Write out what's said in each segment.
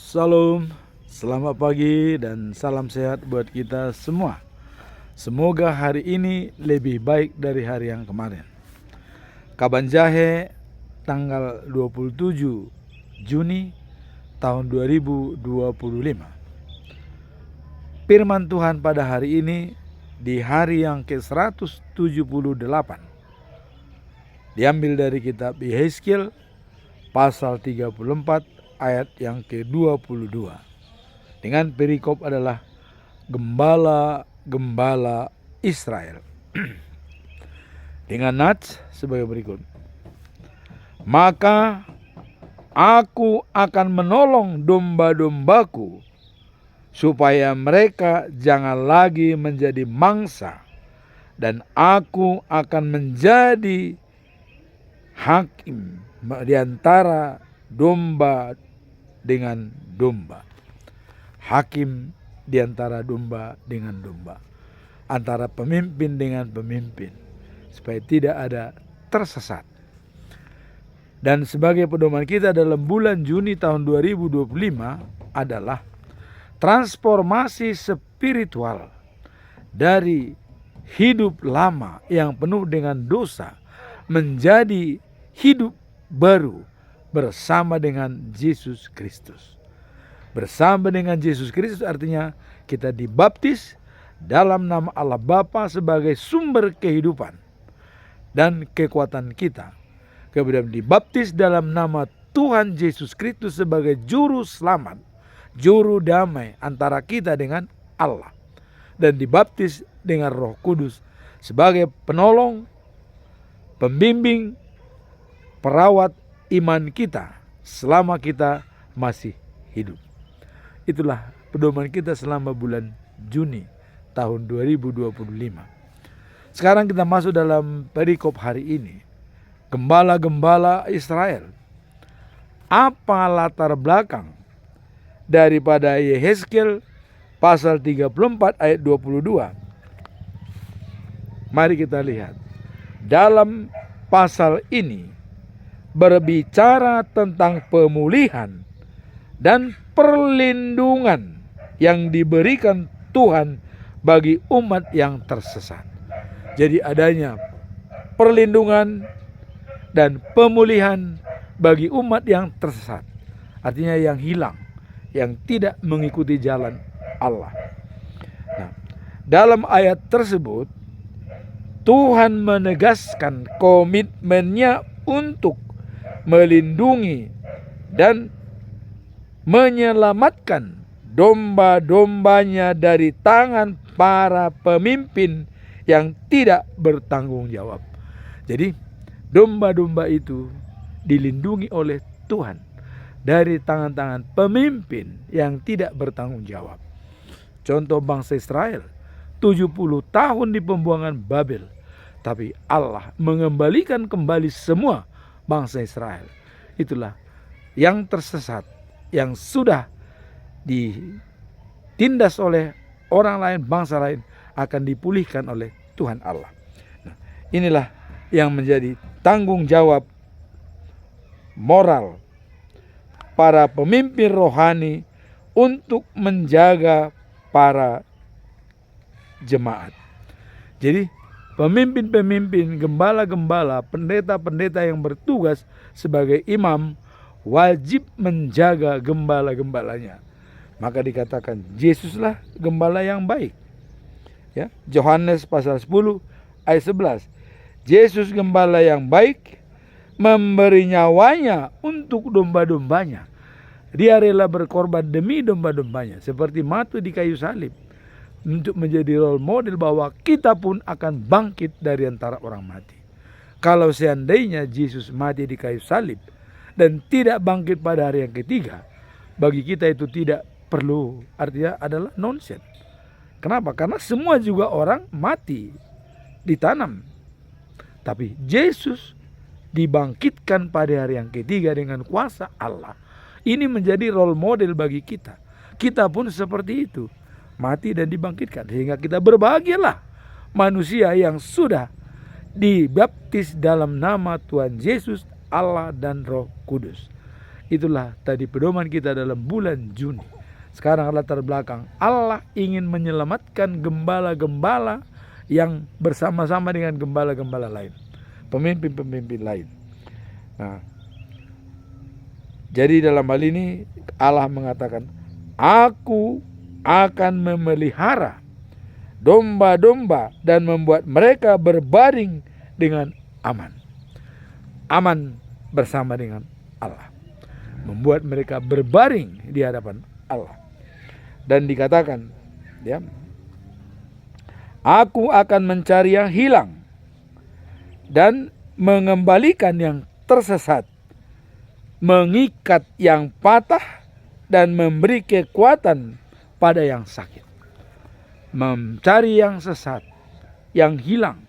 Salam, selamat pagi dan salam sehat buat kita semua. Semoga hari ini lebih baik dari hari yang kemarin. Kaban Jahe tanggal 27 Juni tahun 2025. Firman Tuhan pada hari ini di hari yang ke-178 diambil dari kitab Yehezkiel pasal 34 ayat yang ke-22 dengan perikop adalah gembala-gembala Israel. Dengan nats sebagai berikut. Maka aku akan menolong domba-dombaku supaya mereka jangan lagi menjadi mangsa, dan aku akan menjadi hakim di antara domba dengan domba. Hakim di antara domba dengan domba, antara pemimpin dengan pemimpin, supaya tidak ada tersesat. Dan sebagai pedoman kita dalam bulan Juni tahun 2025 adalah transformasi spiritual dari hidup lama yang penuh dengan dosa menjadi hidup baru bersama dengan Yesus Kristus. Bersama dengan Yesus Kristus artinya kita dibaptis dalam nama Allah Bapa sebagai sumber kehidupan dan kekuatan kita. Kemudian dibaptis dalam nama Tuhan Yesus Kristus sebagai juru selamat, juru damai antara kita dengan Allah. Dan dibaptis dengan Roh Kudus sebagai penolong, pembimbing, perawat iman kita selama kita masih hidup. Itulah pedoman kita selama bulan Juni tahun 2025. Sekarang kita masuk dalam perikop hari ini. Gembala-gembala Israel. Apa latar belakang daripada Yehezkiel pasal 34 ayat 22? Mari kita lihat. Dalam pasal ini berbicara tentang pemulihan dan perlindungan yang diberikan Tuhan bagi umat yang tersesat. Jadi adanya perlindungan dan pemulihan bagi umat yang tersesat. Artinya yang hilang, yang tidak mengikuti jalan Allah. Nah, dalam ayat tersebut Tuhan menegaskan komitmennya untuk melindungi dan menyelamatkan domba-dombanya dari tangan para pemimpin yang tidak bertanggung jawab. Jadi domba-domba itu dilindungi oleh Tuhan dari tangan-tangan pemimpin yang tidak bertanggung jawab. Contoh bangsa Israel 70 tahun di pembuangan Babel, tapi Allah mengembalikan kembali semua bangsa Israel. Itulah yang tersesat, yang sudah ditindas oleh orang lain, bangsa lain, akan dipulihkan oleh Tuhan Allah. Nah, inilah yang menjadi tanggung jawab moral para pemimpin rohani untuk menjaga para jemaat. Jadi pemimpin-pemimpin, gembala-gembala, pendeta-pendeta yang bertugas sebagai imam wajib menjaga gembala-gembalanya. Maka dikatakan Yesuslah gembala yang baik. Ya, Yohanes pasal 10 ayat 11. Yesus gembala yang baik memberi nyawanya untuk domba-dombanya. Dia rela berkorban demi domba-dombanya, seperti mati di kayu salib, untuk menjadi role model bahwa kita pun akan bangkit dari antara orang mati. Kalau seandainya Yesus mati di kayu salib dan tidak bangkit pada hari yang ketiga, bagi kita itu tidak perlu, artinya adalah nonsense. Kenapa? Karena semua juga orang mati, ditanam. Tapi Yesus dibangkitkan pada hari yang ketiga dengan kuasa Allah. Ini menjadi role model bagi kita. Kita pun seperti itu, mati dan dibangkitkan, sehingga kita berbahagialah manusia yang sudah dibaptis dalam nama Tuhan Yesus, Allah dan Roh Kudus. Itulah tadi pedoman kita dalam bulan Juni. Sekarang latar belakang, Allah ingin menyelamatkan gembala-gembala yang bersama-sama dengan gembala-gembala lain, pemimpin-pemimpin lain. Nah, jadi dalam hal ini Allah mengatakan, Aku akan memelihara domba-domba dan membuat mereka berbaring dengan aman. Aman bersama dengan Allah. Membuat mereka berbaring di hadapan Allah. Dan dikatakan, ya, Aku akan mencari yang hilang dan mengembalikan yang tersesat, mengikat yang patah dan memberi kekuatan pada yang sakit. Mencari yang sesat, yang hilang,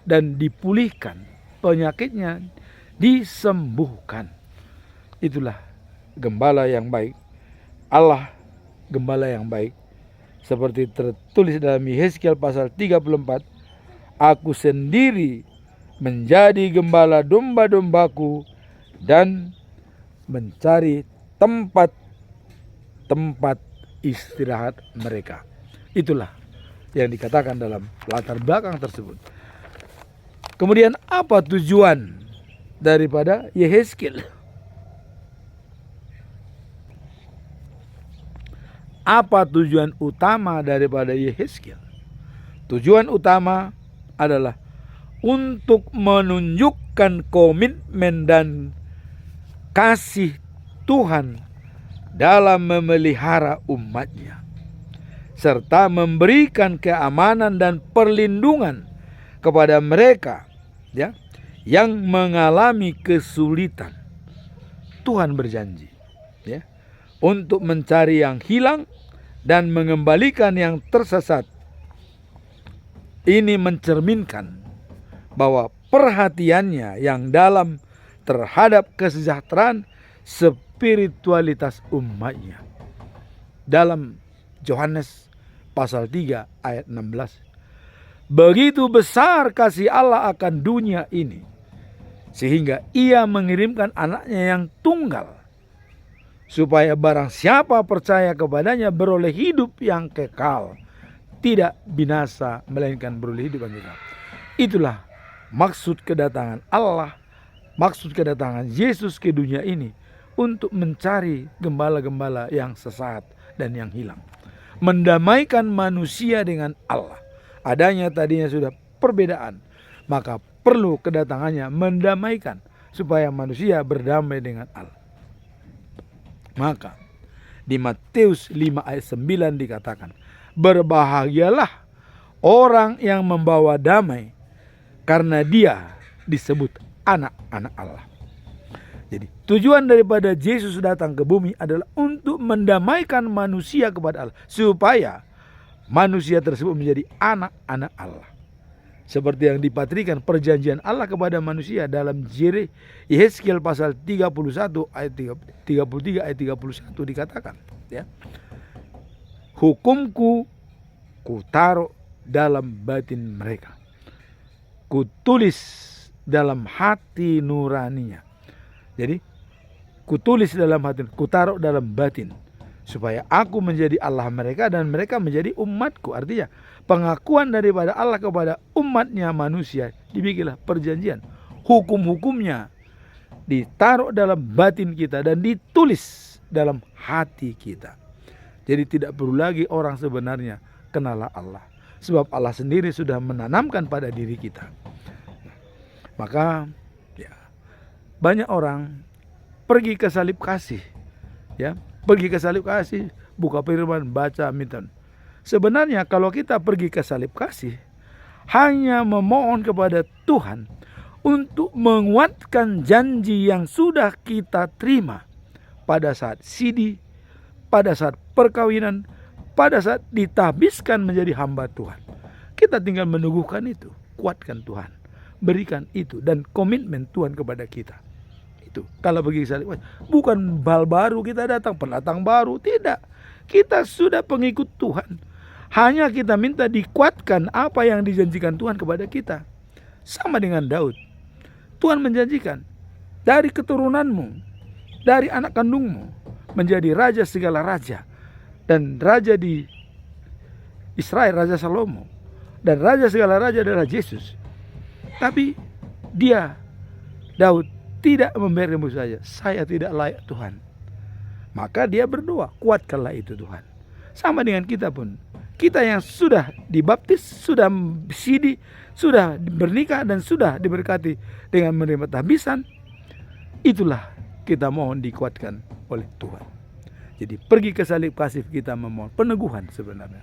dan dipulihkan, penyakitnya disembuhkan. Itulah gembala yang baik. Allah gembala yang baik. Seperti tertulis dalam Yehezkiel pasal 34, Aku sendiri menjadi gembala domba-dombaku dan mencari tempat istirahat mereka. Itulah yang dikatakan dalam latar belakang tersebut. Kemudian apa tujuan daripada Yehezkiel? Apa tujuan utama daripada Yehezkiel? Tujuan utama adalah untuk menunjukkan komitmen dan kasih Tuhan dalam memelihara umatnya, serta memberikan keamanan dan perlindungan kepada mereka, ya, yang mengalami kesulitan. Tuhan berjanji, ya, untuk mencari yang hilang dan mengembalikan yang tersesat. Ini mencerminkan bahwa perhatiannya yang dalam terhadap kesejahteraan spiritualitas umatnya. Dalam Yohanes pasal 3 ayat 16. Begitu besar kasih Allah akan dunia ini, sehingga Ia mengirimkan anaknya yang tunggal, supaya barang siapa percaya kepadanya beroleh hidup yang kekal, tidak binasa melainkan beroleh hidup yang kekal. Itulah maksud kedatangan Allah, maksud kedatangan Yesus ke dunia ini, untuk mencari gembala-gembala yang sesat dan yang hilang, mendamaikan manusia dengan Allah. Adanya tadinya sudah perbedaan, maka perlu kedatangannya mendamaikan supaya manusia berdamai dengan Allah. Maka di Matius 5 ayat 9 dikatakan, berbahagialah orang yang membawa damai, karena dia disebut anak-anak Allah. Jadi tujuan daripada Yesus datang ke bumi adalah untuk mendamaikan manusia kepada Allah, supaya manusia tersebut menjadi anak-anak Allah. Seperti yang dipatrikan perjanjian Allah kepada manusia dalam Yehezkiel pasal 31 ayat 33 ayat 31 dikatakan, ya, Hukumku kutaruh dalam batin mereka, kutulis dalam hati nuraninya. Jadi kutulis dalam hati, kutaruh dalam batin, supaya aku menjadi Allah mereka dan mereka menjadi umatku. Artinya pengakuan daripada Allah kepada umatnya manusia, dibikinlah perjanjian. Hukum-hukumnya ditaruh dalam batin kita dan ditulis dalam hati kita. Jadi tidak perlu lagi orang sebenarnya kenal Allah, sebab Allah sendiri sudah menanamkan pada diri kita. Maka ya, banyak orang pergi ke salib kasih, ya, pergi ke salib kasih, buka firman, baca, minta. Sebenarnya kalau kita pergi ke salib kasih, hanya memohon kepada Tuhan untuk menguatkan janji yang sudah kita terima pada saat sidi, pada saat perkawinan, pada saat ditabiskan menjadi hamba Tuhan. Kita tinggal meneguhkan itu, kuatkan Tuhan, berikan itu, dan komitmen Tuhan kepada kita. Itu kalau pergi ke salib, bukan bal baru kita datang, pendatang baru, tidak. Kita sudah pengikut Tuhan. Hanya kita minta dikuatkan apa yang dijanjikan Tuhan kepada kita. Sama dengan Daud. Tuhan menjanjikan, dari keturunanmu dari anak kandungmu menjadi raja segala raja, dan raja di Israel, Raja Salomo, dan raja segala raja adalah Yesus. Tapi dia, Daud, tidak memberimu saja, saya tidak layak Tuhan. Maka dia berdoa, kuatkanlah itu Tuhan. Sama dengan kita pun, kita yang sudah dibaptis, sudah sidi, sudah bernikah, dan sudah diberkati dengan menerima tahbisan, itulah kita mohon dikuatkan oleh Tuhan. Jadi pergi ke salib kasih kita memohon peneguhan sebenarnya.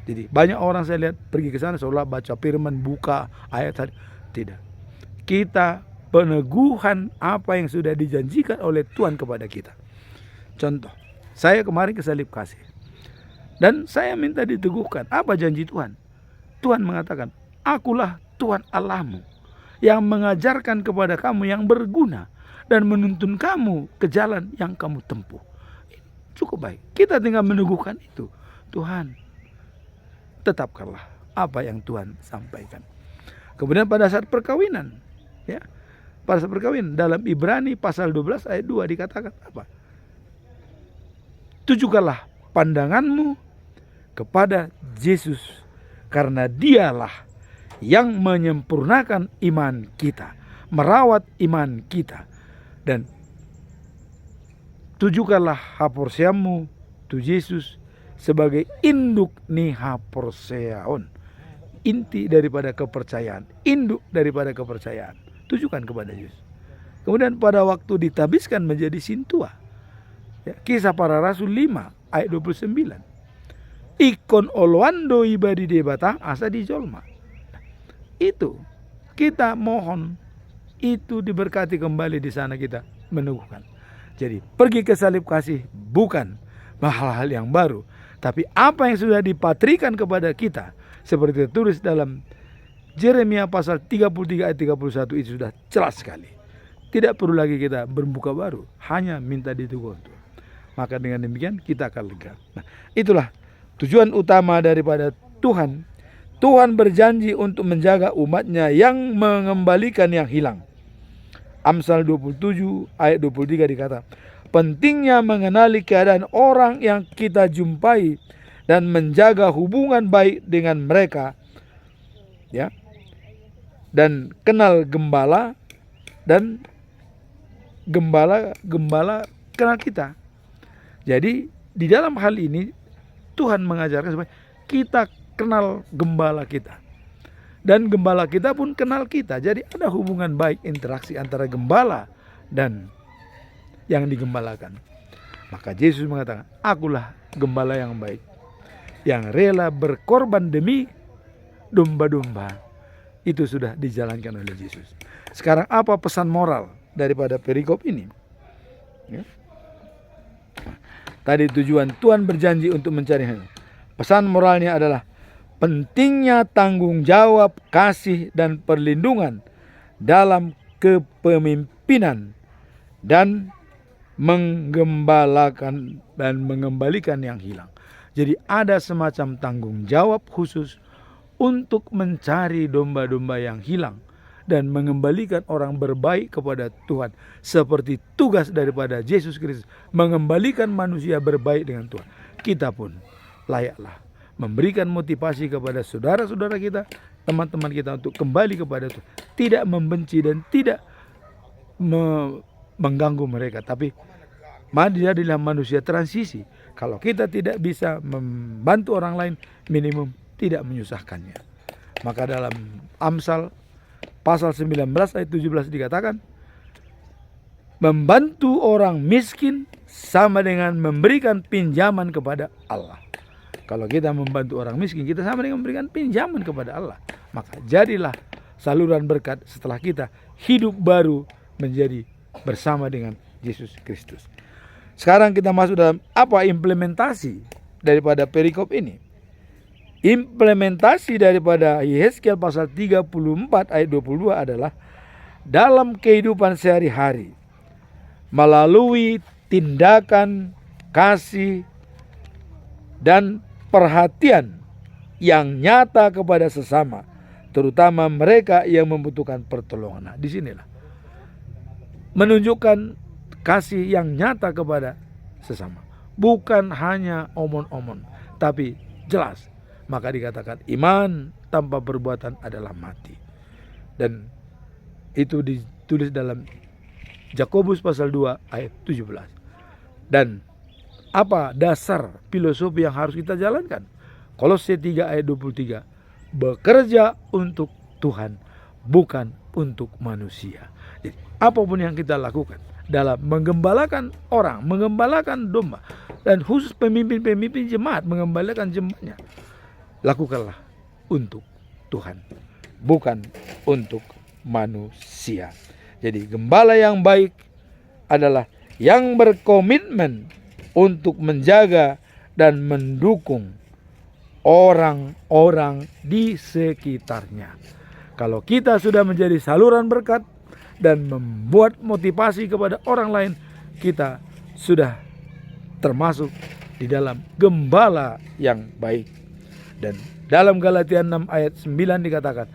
Jadi banyak orang saya lihat pergi ke sana seolah baca firman, buka ayat tadi. Tidak. Kita peneguhan apa yang sudah dijanjikan oleh Tuhan kepada kita. Contoh, saya kemarin ke salib kasih. Dan saya minta diteguhkan. Apa janji Tuhan? Tuhan mengatakan, akulah Tuhan Allahmu yang mengajarkan kepada kamu yang berguna dan menuntun kamu ke jalan yang kamu tempuh. Cukup baik. Kita tinggal meneguhkan itu. Tuhan, tetapkanlah apa yang Tuhan sampaikan. Kemudian pada saat perkawinan, ya, pada saat perkawinan dalam Ibrani pasal 12 ayat 2 dikatakan apa? Tujukanlah pandanganmu kepada Yesus, karena dialah yang menyempurnakan iman kita, merawat iman kita, dan tujukanlah haporseamu tu Yesus sebagai induk ni haporseaon, inti daripada kepercayaan, induk daripada kepercayaan. Tujukan kepada Yesus. Kemudian pada waktu ditabiskan menjadi sintua, ya, Kisah Para Rasul 5 ayat 29. Ikon oloando ibadi debatang asa dijolma. Itu kita mohon itu diberkati kembali di sana, kita meneguhkan. Jadi pergi ke salib kasih bukan hal-hal yang baru, tapi apa yang sudah dipatrikan kepada kita, seperti tertulis dalam Yeremia pasal 33 ayat 31 itu sudah jelas sekali. Tidak perlu lagi kita berbuka baru, hanya minta diteguhkan Tuhan. Maka dengan demikian kita akan lega. Nah, itulah tujuan utama daripada Tuhan. Tuhan berjanji untuk menjaga umatnya yang mengembalikan yang hilang. Amsal 27 ayat 23 dikata, pentingnya mengenali keadaan orang yang kita jumpai dan menjaga hubungan baik dengan mereka, ya, dan kenal gembala, dan gembala kenal kita. Jadi di dalam hal ini Tuhan mengajarkan supaya kita kenal gembala kita, dan gembala kita pun kenal kita. Jadi ada hubungan baik, interaksi antara gembala dan yang digembalakan. Maka Yesus mengatakan, akulah gembala yang baik, yang rela berkorban demi domba-domba. Itu sudah dijalankan oleh Yesus. Sekarang apa pesan moral daripada perikop ini? Ya. Tadi tujuan Tuhan berjanji untuk mencari hal. Pesan moralnya adalah pentingnya tanggung jawab, kasih, dan perlindungan dalam kepemimpinan, dan menggembalakan dan mengembalikan yang hilang. Jadi ada semacam tanggung jawab khusus untuk mencari domba-domba yang hilang dan mengembalikan orang berbaik kepada Tuhan, seperti tugas daripada Yesus Kristus mengembalikan manusia berbaik dengan Tuhan. Kita pun layaklah memberikan motivasi kepada saudara-saudara kita, teman-teman kita untuk kembali kepada Tuhan. Tidak membenci dan tidak mengganggu mereka, tapi jadilah manusia transisi. Kalau kita tidak bisa membantu orang lain, minimum tidak menyusahkannya. Maka dalam Amsal pasal 19 ayat 17 dikatakan, membantu orang miskin sama dengan memberikan pinjaman kepada Allah. Kalau kita membantu orang miskin, kita sama dengan memberikan pinjaman kepada Allah. Maka jadilah saluran berkat setelah kita hidup baru menjadi bersama dengan Yesus Kristus. Sekarang kita masuk dalam apa implementasi daripada perikop ini. Implementasi daripada Yehezkiel pasal 34 ayat 22 adalah dalam kehidupan sehari-hari, melalui tindakan kasih dan perhatian yang nyata kepada sesama, terutama mereka yang membutuhkan pertolongan. Nah, disinilah menunjukkan kasih yang nyata kepada sesama. Bukan hanya omon-omon, tapi jelas. Maka dikatakan iman tanpa perbuatan adalah mati. Dan itu ditulis dalam Yakobus pasal 2 ayat 17. Dan apa dasar filosofi yang harus kita jalankan? Kolose 3 ayat 23. Bekerja untuk Tuhan, bukan untuk manusia. Jadi apapun yang kita lakukan dalam menggembalakan orang, menggembalakan domba, dan khusus pemimpin-pemimpin jemaat mengembalakan jemaatnya, lakukanlah untuk Tuhan, bukan untuk manusia. Jadi gembala yang baik adalah yang berkomitmen untuk menjaga dan mendukung orang-orang di sekitarnya. Kalau kita sudah menjadi saluran berkat dan membuat motivasi kepada orang lain, kita sudah termasuk di dalam gembala yang baik. Dan dalam Galatia 6 ayat 9 dikatakan,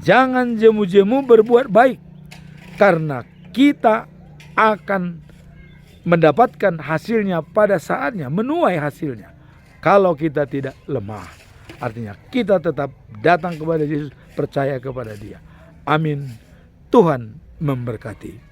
jangan jemu-jemu berbuat baik, karena kita akan mendapatkan hasilnya pada saatnya, menuai hasilnya. Kalau kita tidak lemah, artinya kita tetap datang kepada Yesus, percaya kepada Dia. Amin. Tuhan memberkati.